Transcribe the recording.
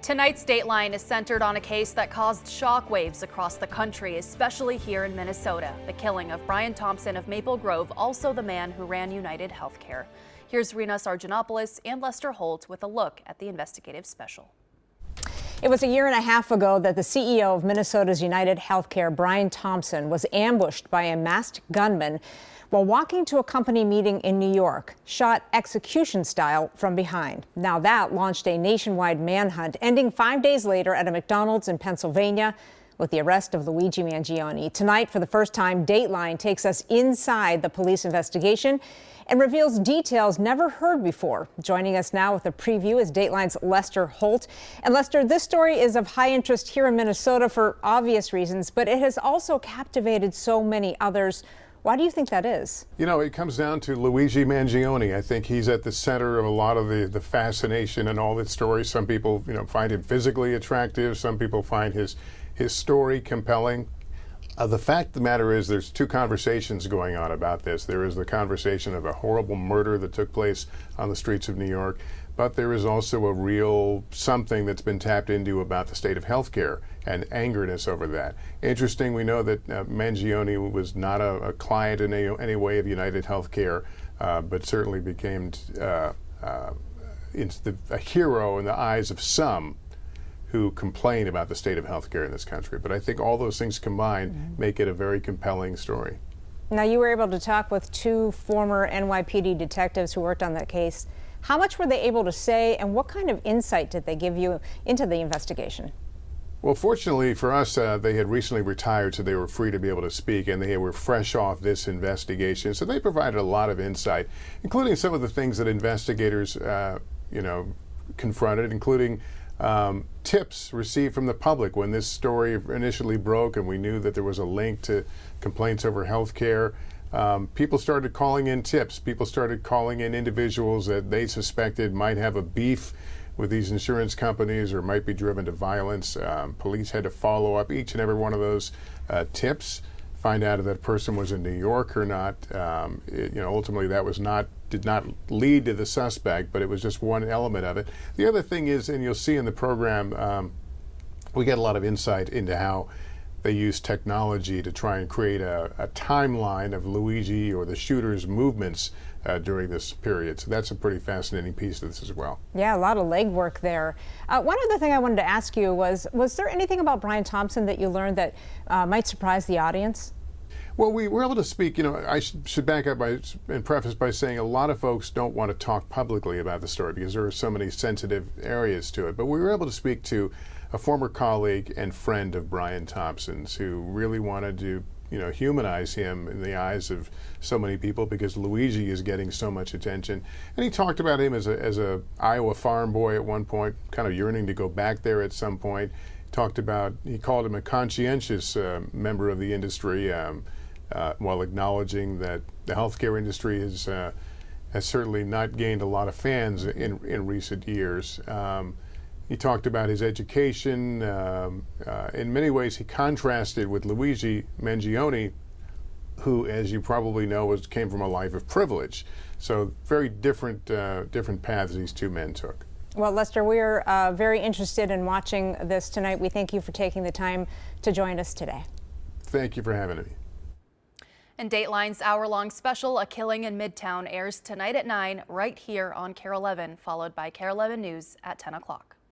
Tonight's Dateline is centered on a case that caused shockwaves across the country, especially here in Minnesota. The killing of Brian Thompson of Maple Grove, also the man who ran UnitedHealthcare. Here's Rena Sarigianopoulos and Lester Holt with a look at the investigative special. It was a year and a half ago that the CEO of Minnesota's UnitedHealthcare, Brian Thompson, was ambushed by a masked gunman while walking to a company meeting in New York, shot execution style from behind. Now that launched a nationwide manhunt, ending 5 days later at a McDonald's in Pennsylvania with the arrest of Luigi Mangione. Tonight, for the first time, Dateline takes us inside the police investigation and reveals details never heard before. Joining us now with a preview is Dateline's Lester Holt. And Lester, this story is of high interest here in Minnesota for obvious reasons, but it has also captivated so many others. Why do you think that is? You know, it comes down to Luigi Mangione. I think he's at the center of a lot of the fascination and all that story. Some people, find him physically attractive. Some people find his story compelling. The fact of the matter is there's two conversations going on about this. There is the conversation of a horrible murder that took place on the streets of New York, but there is also a real something that's been tapped into about the state of healthcare and angerness over that. Interesting, we know that Mangione was not a client in any way of UnitedHealthcare, but certainly became a hero in the eyes of some who complain about the state of healthcare in this country. But I think all those things combined make it a very compelling story. Now, you were able to talk with two former NYPD detectives who worked on that case. How much were they able to say, and what kind of insight did they give you into the investigation? Well, fortunately for us, they had recently retired, so they were free to be able to speak, and they were fresh off this investigation. So they provided a lot of insight, including some of the things that investigators, confronted, including tips received from the public when this story initially broke and we knew that there was a link to complaints over health care. People started calling in tips. People started calling in individuals that they suspected might have a beef with these insurance companies or might be driven to violence. Police had to follow up each and every one of those tips, find out if that person was in New York or not. Ultimately that did not lead to the suspect, but it was just one element of it. The other thing is, and you'll see in the program, we get a lot of insight into how they use technology to try and create a timeline of Luigi or the shooter's movements during this period. So that's a pretty fascinating piece of this as well. Yeah, a lot of legwork there. One other thing I wanted to ask you was there anything about Brian Thompson that you learned that might surprise the audience? Well, we were able to speak, I should back up and preface by saying a lot of folks don't want to talk publicly about the story because there are so many sensitive areas to it. But we were able to speak to a former colleague and friend of Brian Thompson's who really wanted to, humanize him in the eyes of so many people because Luigi is getting so much attention. And he talked about him as a Iowa farm boy at one point, kind of yearning to go back there at some point. He called him a conscientious member of the industry, while acknowledging that the healthcare industry has certainly not gained a lot of fans in recent years. He talked about his education. In many ways, he contrasted with Luigi Mangione, who, as you probably know, came from a life of privilege. So very different paths these two men took. Well, Lester, we're very interested in watching this tonight. We thank you for taking the time to join us today. Thank you for having me. And Dateline's hour-long special, A Killing in Midtown, airs tonight at 9 right here on KARE 11, followed by KARE 11 News at 10 o'clock.